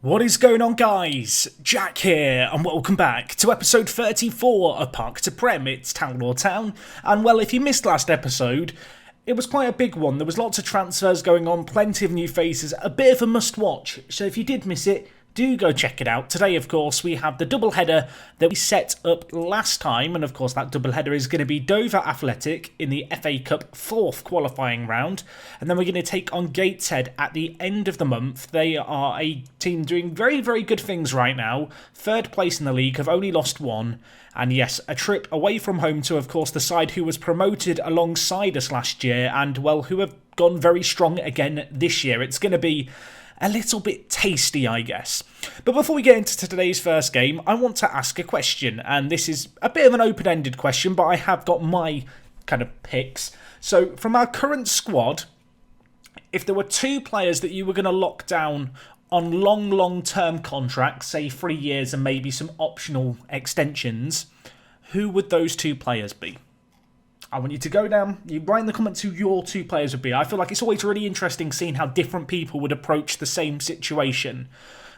What is going on, guys? Jack here, and welcome back to episode 34 of Park to Prem. It's Town or Town, and well, if you missed last episode, it was quite a big one. There was lots of transfers going on, plenty of new faces, a bit of a must-watch, so if you did miss it, do go check it out. Today, of course, we have the doubleheader that we set up last time, and of course that doubleheader is going to be Dover Athletic in the FA Cup 4th qualifying round, and then we're going to take on Gateshead at the end of the month. They are a team doing very, very good things right now. 3rd place in the league, have only lost one, and yes, a trip away from home to, of course, the side who was promoted alongside us last year, and well, who have gone very strong again this year. It's going to be a little bit tasty, I guess. But before we get into today's first game, I want to ask a question, and this is a bit of an open-ended question, but I have got my kind of picks. So, from our current squad, if there were 2 players that you were going to lock down on long-term contracts, say 3 years and maybe some optional extensions, who would those 2 players be? I want you to go down, you write in the comments who your 2 players would be. I feel like it's always really interesting seeing how different people would approach the same situation.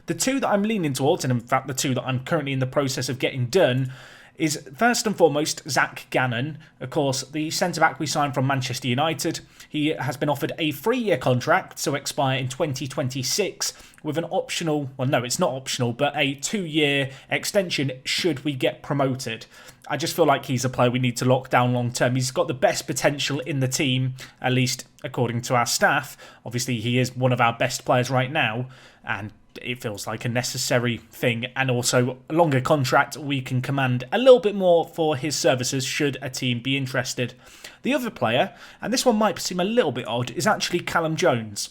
The 2 that I'm leaning towards, and in fact the 2 that I'm currently in the process of getting done, is first and foremost Zack Gannon. Of course, the centre-back we signed from Manchester United. He has been offered a 3-year contract to expire in 2026 with an optional, well no, it's not optional, but a 2-year extension should we get promoted. I just feel like he's a player we need to lock down long term. He's got the best potential in the team, at least according to our staff. Obviously, he is one of our best players right now, and it feels like a necessary thing. And also, a longer contract, we can command a little bit more for his services should a team be interested. The other player, and this one might seem a little bit odd, is actually Callum Jones.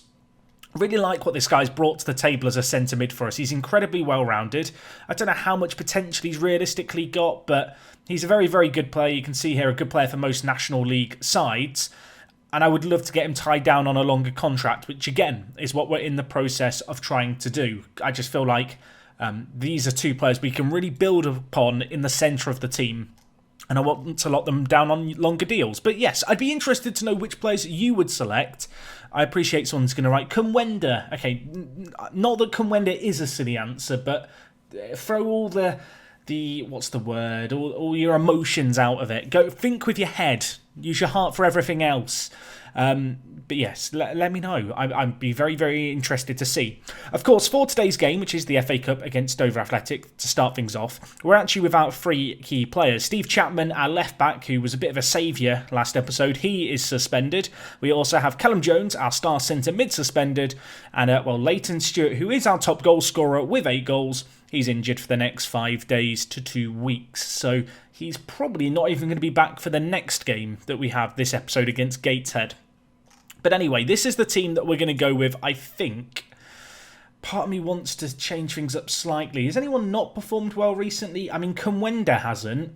I really like what this guy's brought to the table as a centre mid for us. He's incredibly well-rounded. I don't know how much potential he's realistically got, but he's a very, very good player. You can see here a good player for most National League sides. And I would love to get him tied down on a longer contract, which again is what we're in the process of trying to do. I just feel like these are 2 players we can really build upon in the centre of the team. And I want to lock them down on longer deals. But yes, I'd be interested to know which players you would select. I appreciate someone's going to write Kumwenda. Okay, not that Kumwenda is a silly answer, but throw all the what's the word? All your emotions out of it. Go think with your head. Use your heart for everything else. But yes, let me know. I'd be very, very interested to see. Of course, for today's game, which is the FA Cup against Dover Athletic, to start things off, we're actually without 3 key players. Steve Chapman, our left-back, who was a bit of a saviour last episode, he is suspended. We also have Callum Jones, our star centre mid, suspended. And, Leighton Stewart, who is our top goal scorer with 8 goals, he's injured for the next 5 days to 2 weeks. So he's probably not even going to be back for the next game that we have this episode against Gateshead. But anyway, this is the team that we're going to go with, I think. Part of me wants to change things up slightly. Has anyone not performed well recently? I mean, Kumwenda hasn't,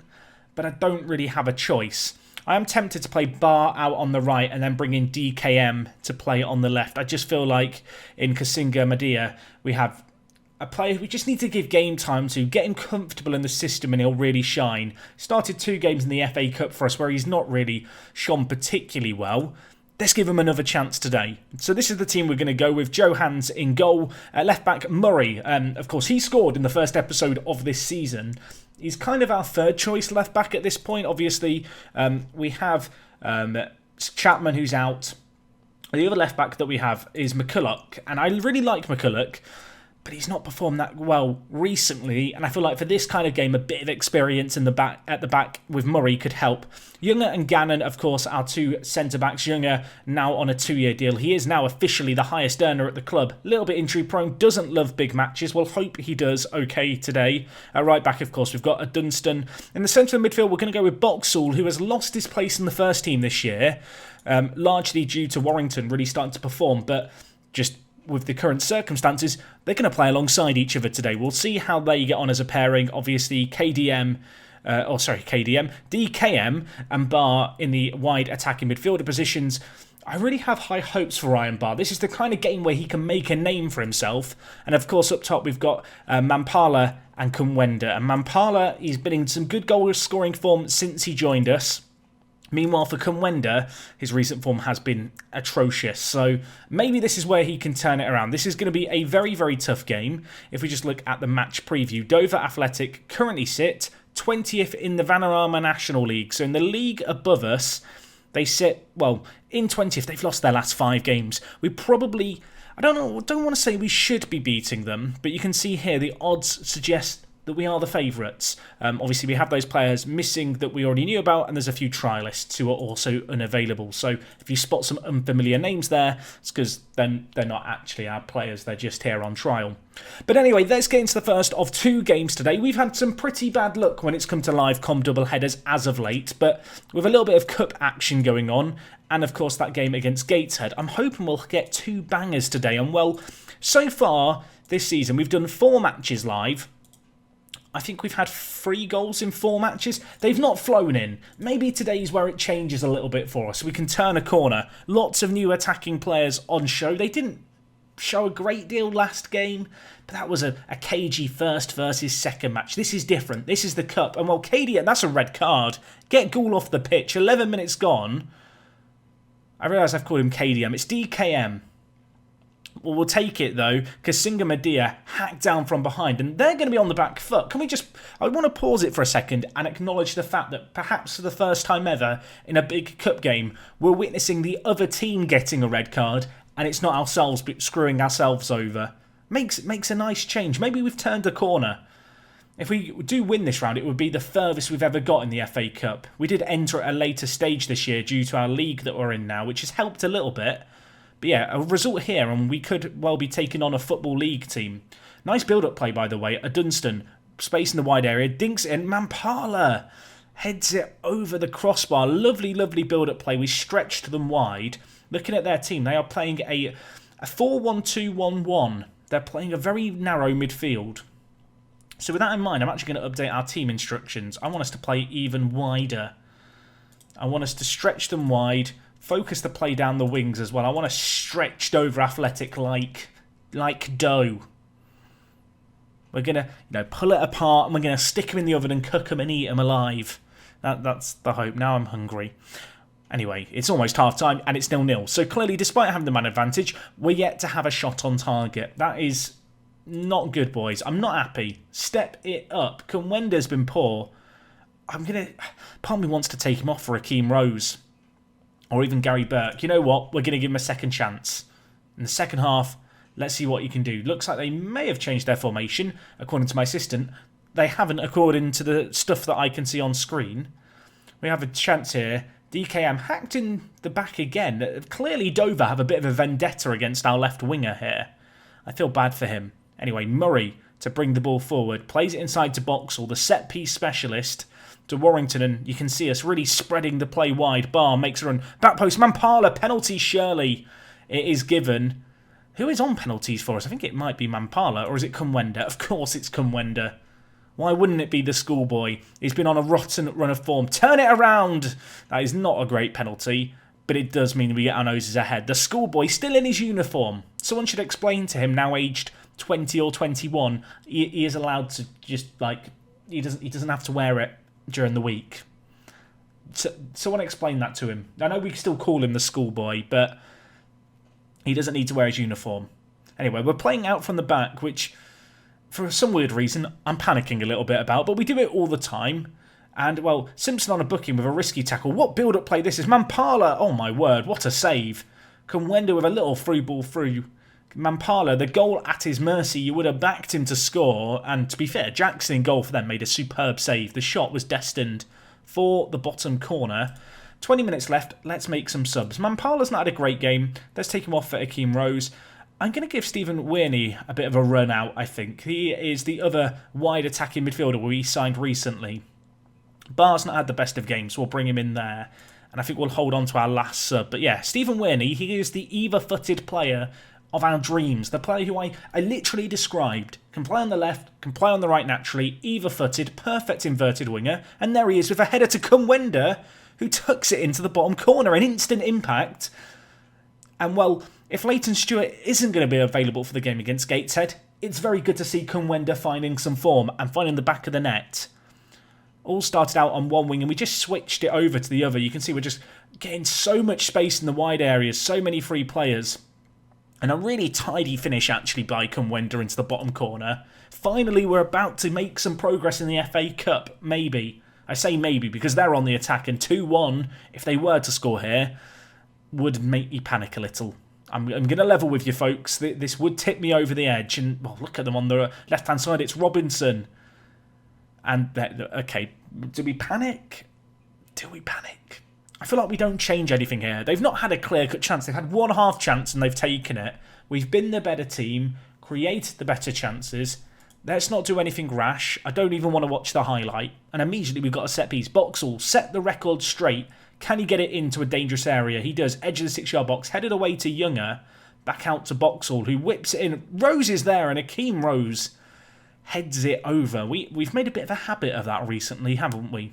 but I don't really have a choice. I am tempted to play Bar out on the right and then bring in DKM to play on the left. I just feel like in Kasinga Madia, we have a player we just need to give game time to, get him comfortable in the system and he'll really shine. Started 2 games in the FA Cup for us where he's not really shone particularly well. Let's give him another chance today. So this is the team we're going to go with. Johans in goal. Left-back Murray. Of course, he scored in the first episode of this season. He's kind of our 3rd choice left-back at this point. Obviously, we have Chapman, who's out. The other left-back that we have is McCulloch. And I really like McCulloch, but he's not performed that well recently, and I feel like for this kind of game, a bit of experience in the at the back with Murray could help. Younger and Gannon, of course, our 2 centre-backs. Younger now on a 2-year deal. He is now officially the highest earner at the club. A little bit injury-prone, doesn't love big matches. We'll hope he does okay today. Right back, of course, we've got a Dunstan. In the centre of the midfield, we're going to go with Boxall, who has lost his place in the first team this year, largely due to Warrington really starting to perform, but just with the current circumstances, they're going to play alongside each other today. We'll see how they get on as a pairing. Obviously, DKM and Bar in the wide attacking midfielder positions. I really have high hopes for Ryan Barr. This is the kind of game where he can make a name for himself. And of course, up top, we've got Mampala and Kumwenda. And Mampala, he's been in some good goal scoring form since he joined us. Meanwhile, for Kumwenda, his recent form has been atrocious, so maybe this is where he can turn it around. This is going to be a very, very tough game. If we just look at the match preview, Dover Athletic currently sit 20th in the Vanarama National League. So in the league above us, they sit, well, in 20th. They've lost their last 5 games. We probably, I don't want to say we should be beating them, but you can see here the odds suggest that we are the favourites. Obviously, we have those players missing that we already knew about, and there's a few trialists who are also unavailable. So if you spot some unfamiliar names there, it's because then they're not actually our players, they're just here on trial. But anyway, let's get into the first of 2 games today. We've had some pretty bad luck when it's come to live com double headers as of late, but with a little bit of cup action going on, and of course that game against Gateshead, I'm hoping we'll get 2 bangers today. And well, so far this season, we've done 4 matches live. I think we've had 3 goals in 4 matches. They've not flown in. Maybe today's where it changes a little bit for us. We can turn a corner. Lots of new attacking players on show. They didn't show a great deal last game, but that was a cagey first versus second match. This is different. This is the cup. And well, KDM, that's a red card. Get Gould off the pitch. 11 minutes gone. I realise I've called him KDM. It's DKM. Well, we'll take it, though, because Singa Medea hacked down from behind, and they're going to be on the back foot. Can we just... I want to pause it for a second and acknowledge the fact that perhaps for the first time ever in a big cup game, we're witnessing the other team getting a red card, and it's not ourselves screwing ourselves over. Makes a nice change. Maybe we've turned a corner. If we do win this round, it would be the furthest we've ever got in the FA Cup. We did enter at a later stage this year due to our league that we're in now, which has helped a little bit. But yeah, a result here, and we could well be taking on a Football League team. Nice build-up play, by the way. Dunstan, space in the wide area, dinks it in. Mampala heads it over the crossbar. Lovely, lovely build-up play. We stretched them wide. Looking at their team, they are playing a 4-1-2-1-1. They're playing a very narrow midfield. So with that in mind, I'm actually going to update our team instructions. I want us to play even wider. I want us to stretch them wide. Focus the play down the wings as well. I want to stretch Dover Athletic like dough. We're going to pull it apart and we're going to stick them in the oven and cook them and eat them alive. That's the hope. Now I'm hungry. Anyway, it's almost half time and it's 0-0. So clearly, despite having the man advantage, we're yet to have a shot on target. That is not good, boys. I'm not happy. Step it up. Kumwenda's been poor. Part of me wants to take him off for Akeem Rose. Or even Gary Burke. You know what? We're going to give him a second chance. In the second half, let's see what you can do. Looks like they may have changed their formation, according to my assistant. They haven't, according to the stuff that I can see on screen. We have a chance here. DKM hacked in the back again. Clearly, Dover have a bit of a vendetta against our left winger here. I feel bad for him. Anyway, Murray to bring the ball forward. Plays it inside to Boxall, the set-piece specialist. To Warrington, and you can see us really spreading the play wide. Barr makes a run. Back post, Mampala, penalty surely. It is given. Who is on penalties for us? I think it might be Mampala, or is it Kumwenda? Of course it's Kumwenda. Why wouldn't it be the schoolboy? He's been on a rotten run of form. Turn it around! That is not a great penalty, but it does mean we get our noses ahead. The schoolboy still in his uniform. Someone should explain to him, now aged 20 or 21, he is allowed to just, he doesn't have to wear it during the week. So, someone explain that to him. I know we still call him the schoolboy, but he doesn't need to wear his uniform. Anyway, we're playing out from the back, which, for some weird reason, I'm panicking a little bit about, but we do it all the time. And, well, Simpson on a booking with a risky tackle. What build-up play this is. Mampala, oh my word, what a save. Kumwenda with a little through ball through. Mampala, the goal at his mercy. You would have backed him to score. And to be fair, Jackson in goal for them made a superb save. The shot was destined for the bottom corner. 20 minutes left. Let's make some subs. Mampala's not had a great game. Let's take him off for Akeem Rose. I'm going to give Stephen Weirney a bit of a run out, I think. He is the other wide attacking midfielder we signed recently. Barr's not had the best of games, so we'll bring him in there. And I think we'll hold on to our last sub. But yeah, Stephen Weirney, he is the either-footed player of our dreams. The player who I literally described. Can play on the left, can play on the right naturally, either-footed, perfect inverted winger. And there he is with a header to Kumwenda, who tucks it into the bottom corner. An instant impact. And well, if Leighton Stewart isn't going to be available for the game against Gateshead, it's very good to see Kumwenda finding some form and finding the back of the net. all started out on one wing and we just switched it over to the other. You can see we're just getting so much space in the wide areas, so many free players. And a really tidy finish actually by Kumwenda into the bottom corner. Finally, we're about to make some progress in the FA Cup, maybe. I say maybe because they're on the attack, and 2-1, if they were to score here, would make me panic a little. I'm going to level with you, folks. This would tip me over the edge. And well, look at them on the left-hand side. It's Robinson. And, okay, do we panic? Do we panic? I feel like we don't change anything here. They've not had a clear-cut chance. They've had one half chance and they've taken it. We've been the better team, created the better chances. Let's not do anything rash. I don't even want to watch the highlight. And immediately we've got a set piece. Boxall, set the record straight. Can he get it into a dangerous area? He does. Edge of the 6-yard box. Headed away to Younger. Back out to Boxall, who whips it in. Rose is there, and Akeem Rose heads it over. We've made a bit of a habit of that recently, haven't we?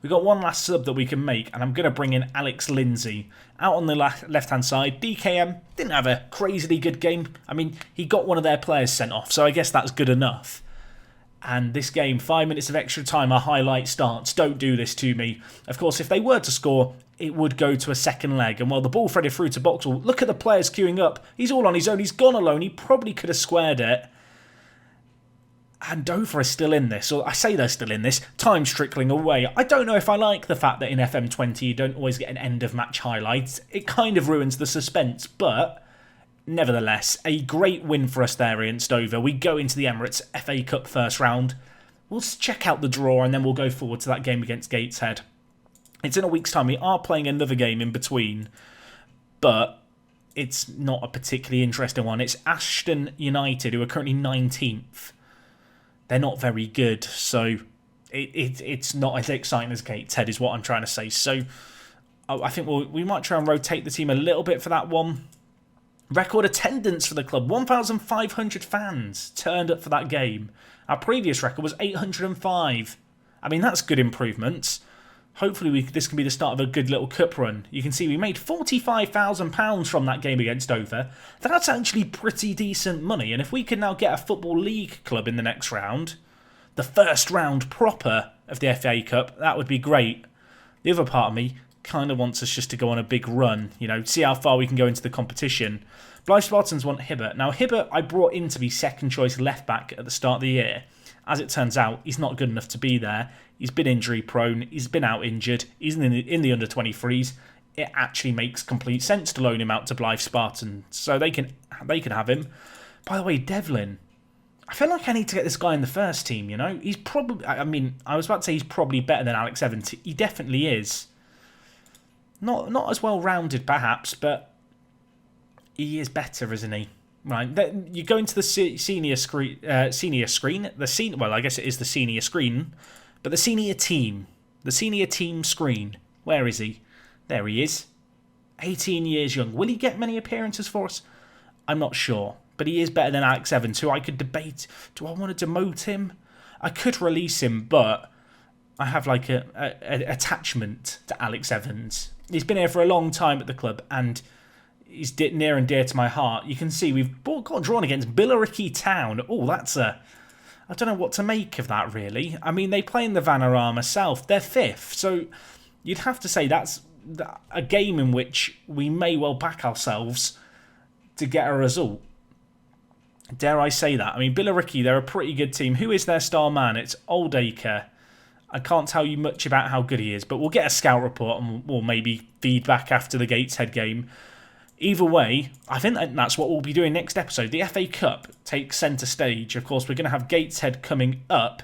We've got one last sub that we can make, and I'm going to bring in Alex Lindsay. Out on the left-hand side, DKM didn't have a crazily good game. I mean, he got one of their players sent off, so I guess that's good enough. And this game, 5 minutes of extra time, a highlight starts. Don't do this to me. Of course, if they were to score, it would go to a second leg. And while the ball threaded through to Boxall, look at the players queuing up. He's all on his own. He's gone alone. He probably could have squared it. And Dover is still in this, or I say they're still in this, time's trickling away. I don't know if I like the fact that in FM20 you don't always get an end-of-match highlight. It kind of ruins the suspense, but nevertheless, a great win for us there against Dover. We go into the Emirates FA Cup first round. We'll check out the draw and then we'll go forward to that game against Gateshead. It's in a week's time. We are playing another game in between, but it's not a particularly interesting one. It's Ashton United, who are currently 19th. They're not very good, so it's not as exciting as Gateshead is what I'm trying to say. So I think we might try and rotate the team a little bit for that one. Record attendance for the club, 1,500 fans turned up for that game. Our previous record was 805. I mean, that's good improvements. Hopefully this can be the start of a good little cup run. You can see we made £45,000 from that game against Dover. That's actually pretty decent money. And if we can now get a Football League club in the next round, the first round proper of the FA Cup, that would be great. The other part of me kind of wants us just to go on a big run, you know, see how far we can go into the competition. Blythe Spartans want Hibbert. Now, Hibbert I brought in to be second choice left back at the start of the year. As it turns out, he's not good enough to be there. He's been injury prone. He's been out injured. He's in the under-23s. It actually makes complete sense to loan him out to Blythe Spartans, so they can have him. By the way, Devlin, I feel like I need to get this guy in the first team, you know? He's probably, I mean, I was about to say he's probably better than Alex Evans. He definitely is. Not as well-rounded, perhaps, but he is better, isn't he? Right, you go into the senior screen. Well, I guess it is the senior screen, but the senior team screen. Where is he? There he is. 18 years young. Will he get many appearances for us? I'm not sure, but he is better than Alex Evans, who I could debate. Do I want to demote him? I could release him, but I have like an attachment to Alex Evans. He's been here for a long time at the club, and he's near and dear to my heart. You can see we've got drawn against Billericay Town. Oh, I don't know what to make of that, really. I mean, they play in the Vanarama South. They're 5th, so you'd have to say that's a game in which we may well back ourselves to get a result. Dare I say that? I mean, Billericay, they're a pretty good team. Who is their star man? It's Oldacre. I can't tell you much about how good he is, but we'll get a scout report and we'll maybe feedback after the Gateshead game. Either way, I think that's what we'll be doing next episode. The FA Cup takes centre stage. Of course, we're going to have Gateshead coming up.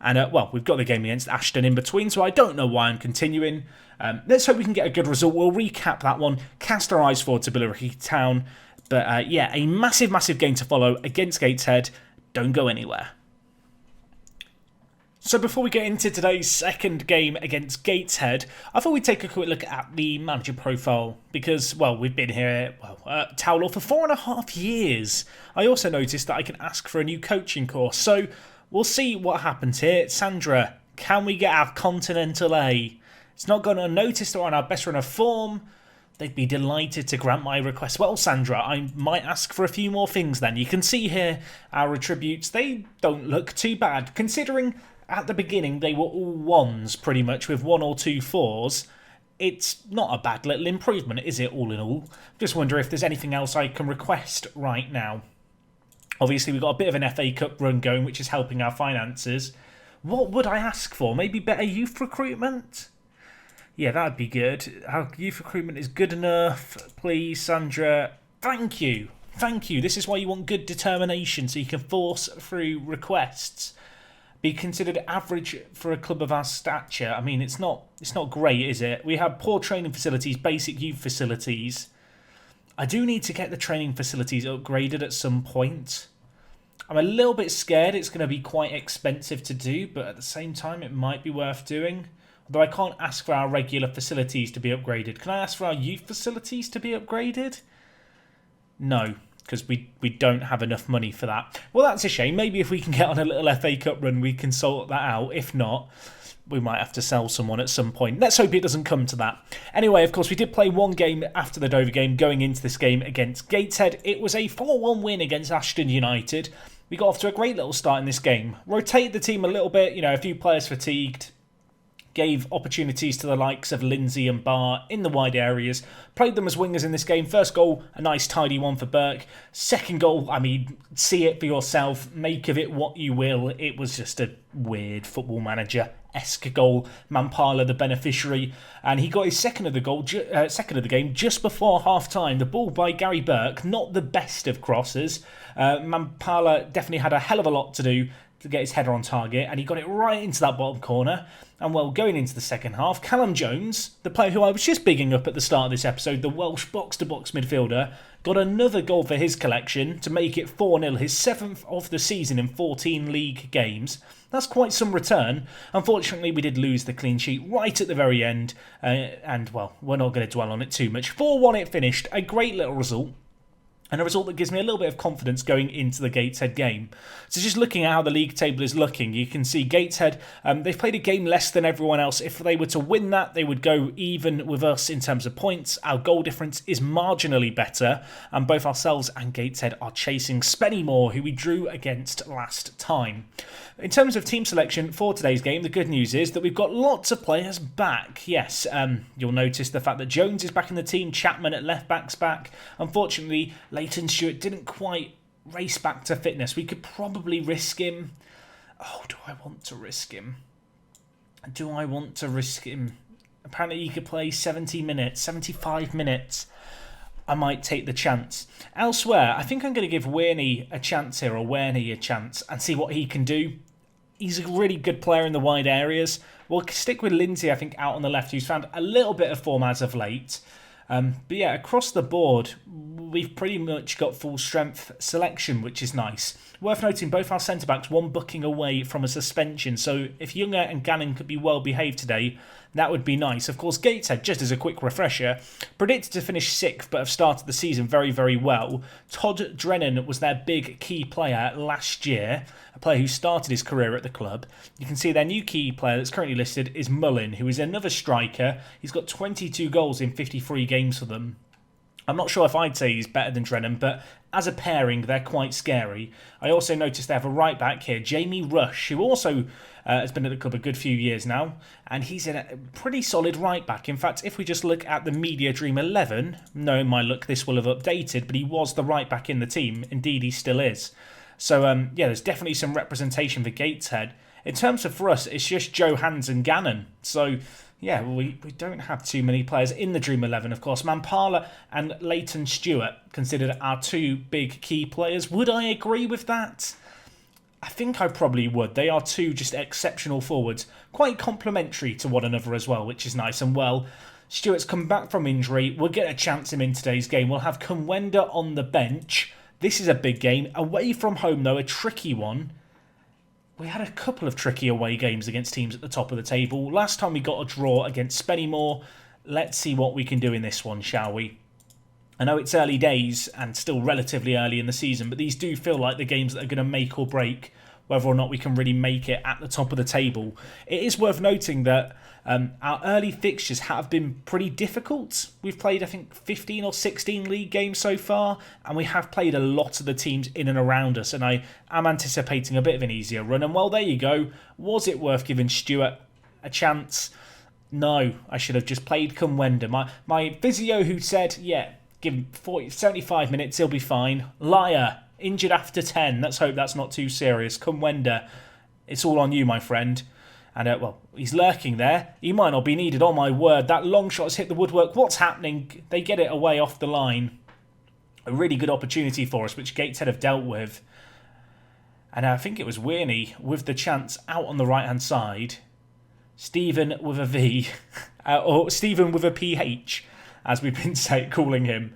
And, well, we've got the game against Ashton in between, so I don't know why I'm continuing. Let's hope we can get a good result. We'll recap that one, cast our eyes forward to Billericay Town. But, yeah, a massive, massive game to follow against Gateshead. Don't go anywhere. So before we get into today's second game against Gateshead, I thought we'd take a quick look at the manager profile because, well, we've been here, Tower Law for 4.5 years. I also noticed that I can ask for a new coaching course, so we'll see what happens here. Sandra, can we get our Continental A? It's not gone unnoticed or on our best run of form. They'd be delighted to grant my request. Well, Sandra, I might ask for a few more things then. You can see here our attributes. They don't look too bad, considering at the beginning they were all 1s pretty much with 1 or 2 4s. It's not a bad little improvement, is it, all in all? Just wonder if there's anything else I can request right now. Obviously, we've got a bit of an FA Cup run going, which is helping our finances. What would I ask for? Maybe better youth recruitment? Yeah, that'd be good. Our youth recruitment is good enough. Please, Sandra. Thank you. Thank you. This is why you want good determination, so you can force through requests. Be considered average for a club of our stature. I mean, it's not great, is it? We have poor training facilities, basic youth facilities. I do need to get the training facilities upgraded at some point. I'm a little bit scared it's going to be quite expensive to do, but at the same time, it might be worth doing. Although I can't ask for our regular facilities to be upgraded. Can I ask for our youth facilities to be upgraded? No, because we don't have enough money for that. Well, that's a shame. Maybe if we can get on a little FA Cup run, we can sort that out. If not, we might have to sell someone at some point. Let's hope it doesn't come to that. Anyway, of course, we did play one game after the Dover game, going into this game against Gateshead. It was a 4-1 win against Ashton United. We got off to a great little start in this game. Rotated the team a little bit, a few players fatigued. Gave opportunities to the likes of Lindsay and Barr in the wide areas. Played them as wingers in this game. First goal, a nice tidy one for Burke. Second goal, I mean, see it for yourself. Make of it what you will. It was just a weird Football Manager-esque goal. Mampala, the beneficiary. And he got his second of the game just before half-time. The ball by Gary Burke, not the best of crosses. Mampala definitely had a hell of a lot to do to get his header on target, and he got it right into that bottom corner. And well, going into the second half, Callum Jones, the player who I was just bigging up at the start of this episode, the Welsh box-to-box midfielder, got another goal for his collection to make it 4-0, his 7th of the season in 14 league games. That's quite some return. Unfortunately, we did lose the clean sheet right at the very end, and well, we're not going to dwell on it too much. 4-1 it finished, a great little result. And a result that gives me a little bit of confidence going into the Gateshead game. So just looking at how the league table is looking, you can see Gateshead, they've played a game less than everyone else. If they were to win that, they would go even with us in terms of points. Our goal difference is marginally better, and both ourselves and Gateshead are chasing Spennymoor, who we drew against last time. In terms of team selection for today's game, the good news is that we've got lots of players back. Yes, you'll notice the fact that Jones is back in the team, Chapman at left back's back. Unfortunately, Leighton Stewart didn't quite race back to fitness. We could probably risk him. Oh, do I want to risk him? Apparently he could play 70 minutes, 75 minutes. I might take the chance. Elsewhere, I think I'm going to give Werney a chance here, or Werney a chance, and see what he can do. He's a really good player in the wide areas. We'll stick with Lindsay, I think, out on the left, who's found a little bit of form as of late. But yeah, across the board, we've pretty much got full strength selection, which is nice. Worth noting, both our centre-backs, one booking away from a suspension. So if Younger and Gannon could be well behaved today, that would be nice. Of course, Gateshead, just as a quick refresher, predicted to finish 6th, but have started the season very, very well. Todd Drennan was their big key player last year, a player who started his career at the club. You can see their new key player that's currently listed is Mullin, who is another striker. He's got 22 goals in 53 games for them. I'm not sure if I'd say he's better than Drennan, but as a pairing, they're quite scary. I also noticed they have a right back here, Jamie Rush, who also has been at the club a good few years now, and he's a pretty solid right back. In fact, if we just look at the Media Dream 11, knowing my luck, this will have updated, but he was the right back in the team. Indeed, he still is. So, yeah, there's definitely some representation for Gateshead. In terms of for us, it's just Joe Hands and Gannon. So, yeah, we don't have too many players in the Dream 11, of course. Mampala and Leighton Stewart considered our two big key players. Would I agree with that? I think I probably would. They are two just exceptional forwards, quite complementary to one another as well, which is nice. And well, Stewart's come back from injury. We'll get a chance him in today's game. We'll have Kumwenda on the bench. This is a big game. Away from home, though, a tricky one. We had a couple of tricky away games against teams at the top of the table. Last time we got a draw against Spennymoor. Let's see what we can do in this one, shall we? I know it's early days and still relatively early in the season, but these do feel like the games that are going to make or break whether or not we can really make it at the top of the table. It is worth noting that Our early fixtures have been pretty difficult. We've played, I think, 15 or 16 league games so far, and we have played a lot of the teams in and around us, and I am anticipating a bit of an easier run. And well, there you go. Was it worth giving Stuart a chance? No, I should have just played Kumwenda. My physio who said, yeah, give him 75 minutes, he'll be fine. Liar. Injured after 10. Let's hope that's not too serious. Kumwenda, it's all on you, my friend. And, well, he's lurking there. He might not be needed. Oh, my word. That long shot's hit the woodwork. What's happening? They get it away off the line. A really good opportunity for us, which Gateshead have dealt with. And I think it was Weirney with the chance out on the right-hand side. Stephen with a V. Or Stephen with a PH, as we've been calling him.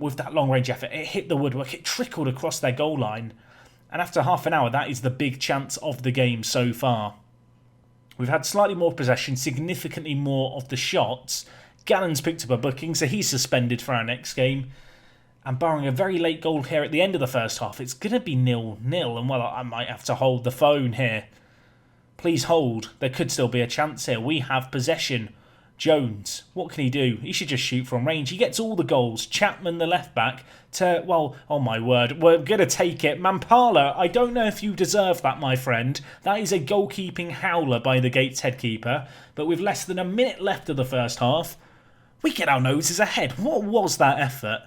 With that long-range effort. It hit the woodwork. It trickled across their goal line. And after half an hour, that is the big chance of the game so far. We've had slightly more possession, significantly more of the shots. Gannon's picked up a booking, so he's suspended for our next game. And barring a very late goal here at the end of the first half, it's going to be 0-0. And, well, I might have to hold the phone here. Please hold. There could still be a chance here. We have possession. Jones, what can he do? He should just shoot from range. He gets all the goals. Chapman, the left-back, to, well, oh my word, we're going to take it. Mampala, I don't know if you deserve that, my friend. That is a goalkeeping howler by the Gateshead keeper. But with less than a minute left of the first half, we get our noses ahead. What was that effort?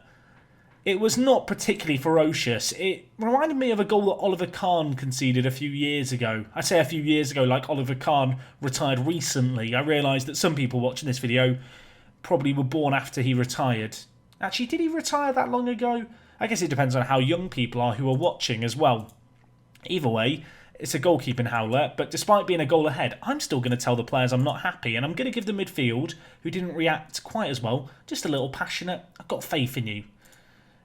It was not particularly ferocious. It reminded me of a goal that Oliver Kahn conceded a few years ago. I say a few years ago, like Oliver Kahn retired recently. I realise that some people watching this video probably were born after he retired. Actually, did he retire that long ago? I guess it depends on how young people are who are watching as well. Either way, it's a goalkeeping howler, but despite being a goal ahead, I'm still going to tell the players I'm not happy, and I'm going to give the midfield, who didn't react quite as well, just a little passionate. I've got faith in you.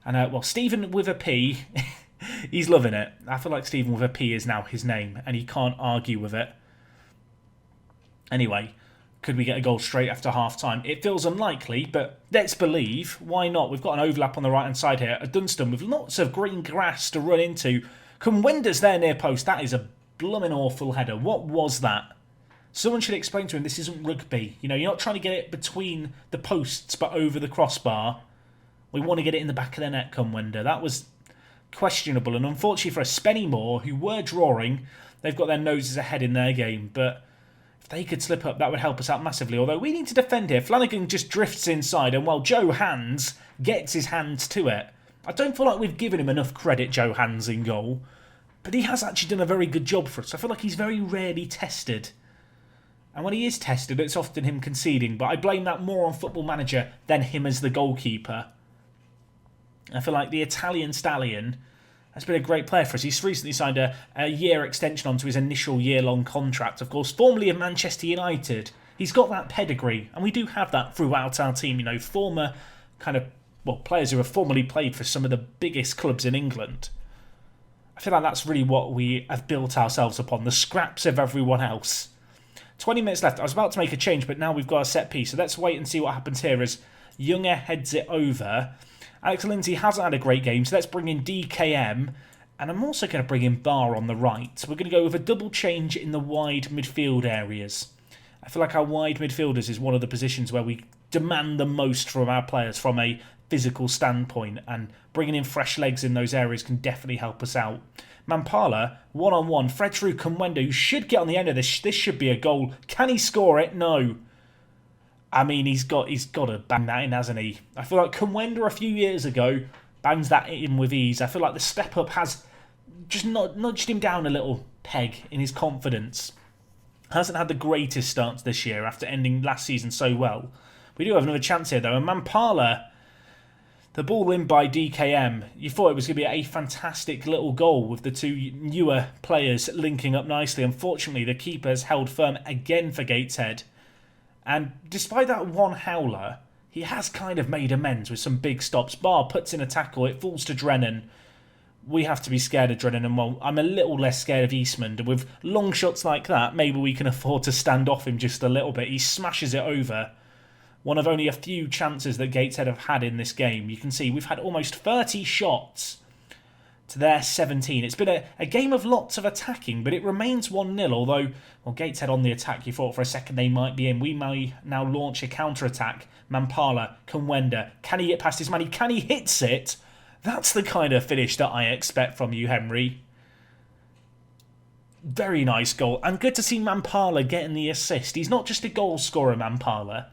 And, well, Stephen with a P, he's loving it. I feel like Stephen with a P is now his name, and he can't argue with it. Anyway, could we get a goal straight after half-time? It feels unlikely, but let's believe. Why not? We've got an overlap on the right-hand side here. A Dunstan with lots of green grass to run into. Kumwenda's there near post. That is a blooming awful header. What was that? Someone should explain to him this isn't rugby. You know, you're not trying to get it between the posts, but over the crossbar. We want to get it in the back of the net, Kumwenda. That was questionable. And unfortunately for us, Spennymoor, who were drawing, they've got their noses ahead in their game. But if they could slip up, that would help us out massively. Although we need to defend here. Flanagan just drifts inside. And while Joe Hands gets his hands to it, I don't feel like we've given him enough credit, Joe Hands, in goal. But he has actually done a very good job for us. I feel like he's very rarely tested. And when he is tested, it's often him conceding. But I blame that more on Football Manager than him as the goalkeeper. I feel like the Italian Stallion has been a great player for us. He's recently signed a year extension onto his initial year-long contract. Of course, formerly of Manchester United. He's got that pedigree, and we do have that throughout our team. You know, former kind of, well, players who have formerly played for some of the biggest clubs in England. I feel like that's really what we have built ourselves upon, the scraps of everyone else. 20 minutes left. I was about to make a change, but now we've got a set piece. So let's wait and see what happens here as Younger heads it over. Alex Lindsay hasn't had a great game, so let's bring in DKM. And I'm also going to bring in Barr on the right. So we're going to go with a double change in the wide midfield areas. I feel like our wide midfielders is one of the positions where we demand the most from our players from a physical standpoint. And bringing in fresh legs in those areas can definitely help us out. Mampala, one-on-one. Fred through Kumwenda, who should get on the end of this. This should be a goal. Can he score it? No. I mean, he's got to bang that in, hasn't he? I feel like Kumwenda a few years ago bangs that in with ease. I feel like the step up has just nudged him down a little peg in his confidence. Hasn't had the greatest starts this year after ending last season so well. We do have another chance here though. And Mampala, the ball in by DKM. You thought it was going to be a fantastic little goal with the two newer players linking up nicely. Unfortunately, the keeper's held firm again for Gateshead. And despite that one howler, he has kind of made amends with some big stops. Barr puts in a tackle, it falls to Drennan. We have to be scared of Drennan, and well, I'm a little less scared of Eastman. And with long shots like that, maybe we can afford to stand off him just a little bit. He smashes it over. One of only a few chances that Gateshead have had in this game. You can see we've had almost 30 shots to their 17. It's been a game of lots of attacking, but it remains 1-0, although, well, Gateshead on the attack, you thought for a second they might be in. We may now launch a counter-attack. Mampala, Kumwenda, can he get past his man? Can he hits it? That's the kind of finish that I expect from you, Henry. Very nice goal, and good to see Mampala getting the assist. He's not just a goal scorer, Mampala.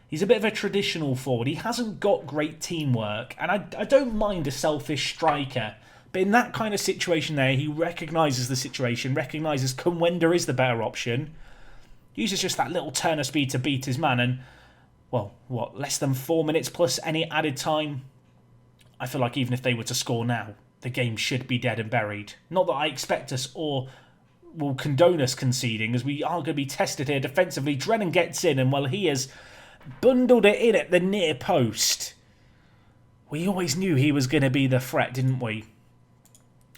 He's a bit of a traditional forward. He hasn't got great teamwork, and I don't mind a selfish striker. But in that kind of situation there, he recognises the situation, recognises Kumwenda is the better option, uses just that little turn of speed to beat his man, and, well, what, less than 4 minutes plus any added time? I feel like even if they were to score now, the game should be dead and buried. Not that I expect us or will condone us conceding, as we are going to be tested here defensively. Drennan gets in, and, well, he has bundled it in at the near post. We always knew he was going to be the threat, didn't we?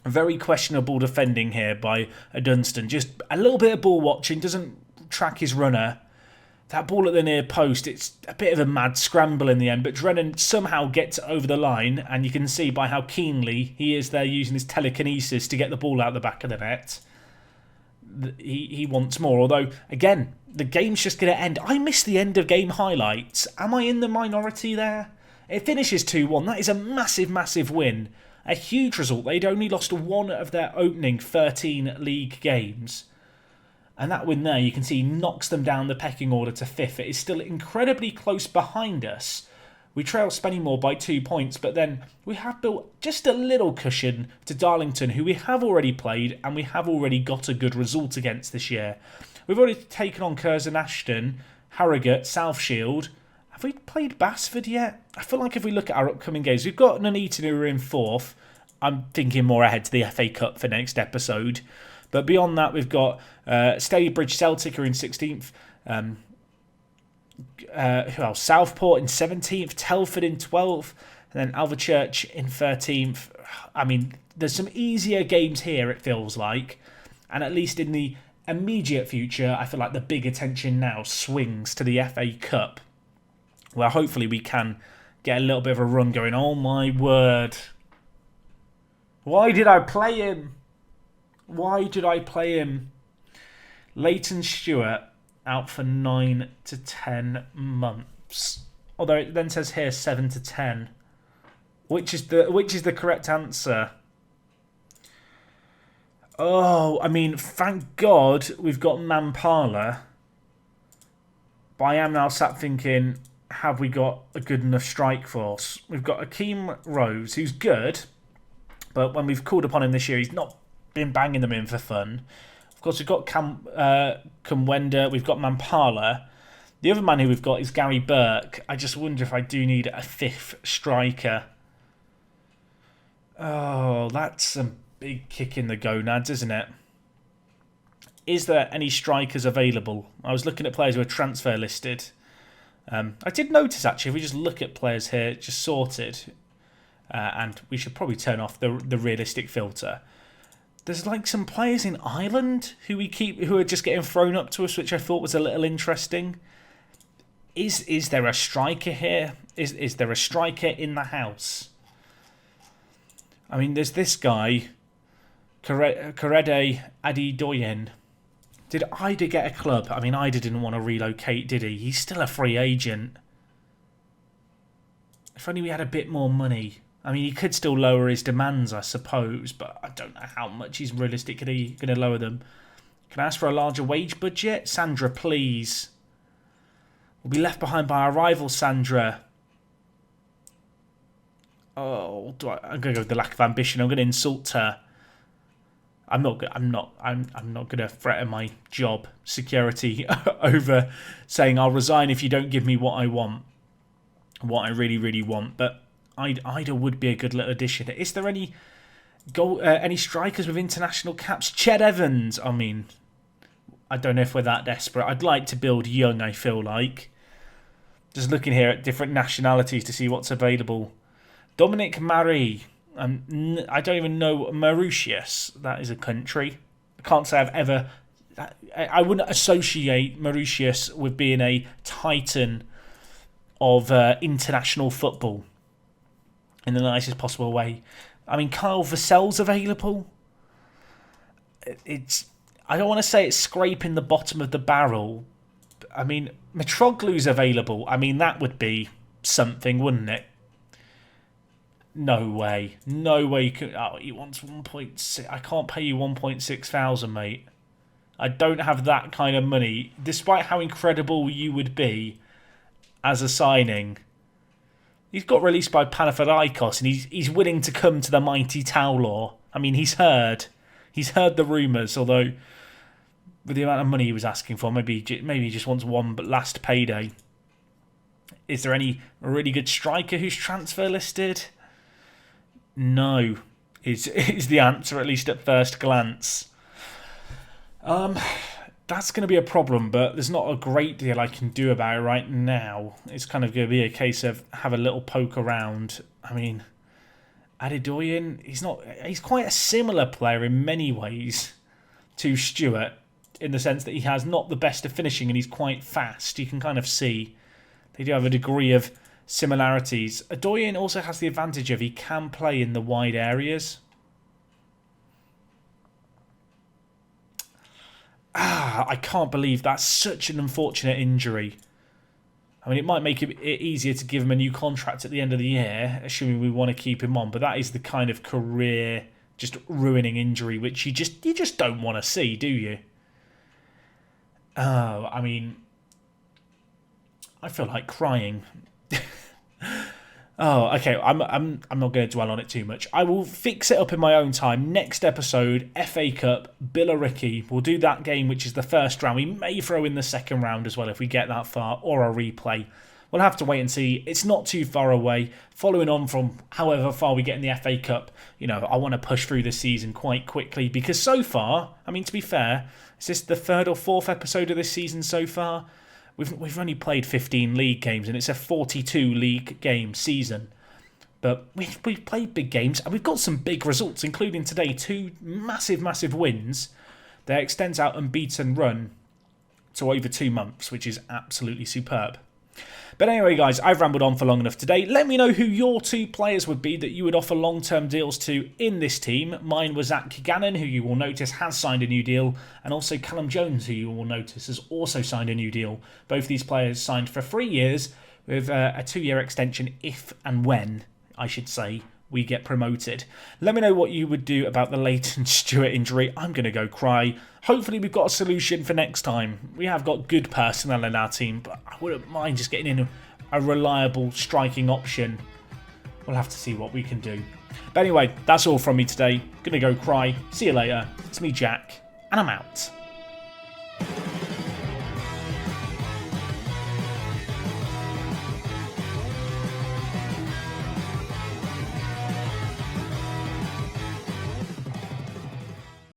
Very questionable defending here by Dunstan. Just a little bit of ball watching, doesn't track his runner. That ball at the near post, it's a bit of a mad scramble in the end, but Drennan somehow gets over the line, and you can see by how keenly he is there using his telekinesis to get the ball out the back of the net. He wants more, although, again, the game's just going to end. I missed the end of game highlights. Am I in the minority there? It finishes 2-1. That is a massive, massive win. A huge result. They'd only lost one of their opening 13 league games. And that win there, you can see, knocks them down the pecking order to 5th. It is still incredibly close behind us. We trail Spennymoor by 2 points, but then we have built just a little cushion to Darlington, who we have already played and we have already got a good result against this year. We've already taken on Curzon Ashton, Harrogate, South Shield. Have we played Basford yet? I feel like if we look at our upcoming games, we've got Nuneaton who are in 4th. I'm thinking more ahead to the FA Cup for next episode. But beyond that, we've got Stalybridge Celtic who are in 16th. Who else? Southport in 17th, Telford in 12th, and then Alvechurch in 13th. I mean, there's some easier games here, it feels like. And at least in the immediate future, I feel like the big attention now swings to the FA Cup, where hopefully we can get a little bit of a run going. Oh my word. Why did I play him? Why did I play him? Leighton Stewart out for 9 to 10 months. Although it then says here 7 to 10. Which is the correct answer? Oh, I mean, thank God we've got Mampala. But I am now sat thinking, have we got a good enough strike force? We've got Akeem Rose, who's good, but when we've called upon him this year, he's not been banging them in for fun. Of course, we've got Kumwenda, we've got Mampala. The other man who we've got is Gary Burke. I just wonder if I do need a 5th striker. Oh, that's a big kick in the gonads, isn't it? Is there any strikers available? I was looking at players who are transfer listed. I did notice, actually, if we just look at players here, just sorted, and we should probably turn off the realistic filter. There's like some players in Ireland who are just getting thrown up to us, which I thought was a little interesting. Is there a striker here? Is there a striker in the house? I mean, there's this guy, Korede Adedoyen. Did Ida get a club? I mean, Ida didn't want to relocate, did he? He's still a free agent. If only we had a bit more money. I mean, he could still lower his demands, I suppose, but I don't know how much he's realistically going to lower them. Can I ask for a larger wage budget? Sandra, please. We'll be left behind by our rival, Sandra. Oh, I'm going to go with the lack of ambition. I'm going to insult her. I'm not going to threaten my job security over saying I'll resign if you don't give me what I want, what I really, really want. But Ida would be a good little addition. Is there any strikers with international caps? Ched Evans. I mean, I don't know if we're that desperate. I'd like to build young, I feel like. Just looking here at different nationalities to see what's available. Dominic Marie. I don't even know Mauritius. That is a country. I can't say I've ever... I wouldn't associate Mauritius with being a titan of international football in the nicest possible way. I mean, Kyle Vassell's available. I don't want to say it's scraping the bottom of the barrel. I mean, Mitroglu's available. I mean, that would be something, wouldn't it? No way. No way you could... Oh, he wants 1.6... I can't pay you 1.6 thousand, mate. I don't have that kind of money. Despite how incredible you would be as a signing. He's got released by Panathinaikos and he's willing to come to the mighty Taulor. I mean, he's heard the rumours, although with the amount of money he was asking for, maybe he just wants one but last payday. Is there any really good striker who's transfer listed? No, is the answer, at least at first glance. That's going to be a problem, but there's not a great deal I can do about it right now. It's kind of going to be a case of have a little poke around. I mean, Adedoyin, he's quite a similar player in many ways to Stewart, in the sense that he has not the best of finishing and he's quite fast. You can kind of see they do have a degree of similarities. Adedoyin also has the advantage of he can play in the wide areas. I can't believe that's such an unfortunate injury. I mean, it might make it easier to give him a new contract at the end of the year, assuming we want to keep him on. But that is the kind of career just ruining injury which you just don't want to see, do you? Oh, I mean, I feel like crying. Oh, okay. I'm not going to dwell on it too much. I will fix it up in my own time. Next episode, FA Cup, Billericay. We'll do that game, which is the first round. We may throw in the second round as well if we get that far, or a replay. We'll have to wait and see. It's not too far away. Following on from however far we get in the FA Cup, I want to push through the season quite quickly because so far, I mean, to be fair, is this the third or fourth episode of this season so far? We've only played 15 league games and it's a 42 league game season. But we've played big games and we've got some big results, including today, 2 massive wins that extends our unbeaten run to over 2 months, which is absolutely superb. But anyway, guys, I've rambled on for long enough today. Let me know who your 2 players would be that you would offer long-term deals to in this team. Mine was Zack Gannon, who you will notice has signed a new deal, and also Callum Jones, who you will notice has also signed a new deal. Both these players signed for 3 years with a 2-year extension if and when, I should say, we get promoted. Let me know what you would do about the Leighton Stewart injury. I'm going to go cry. Hopefully we've got a solution for next time. We have got good personnel in our team, but I wouldn't mind just getting in a reliable striking option. We'll have to see what we can do. But anyway, that's all from me today. Going to go cry. See you later. It's me, Jack, and I'm out.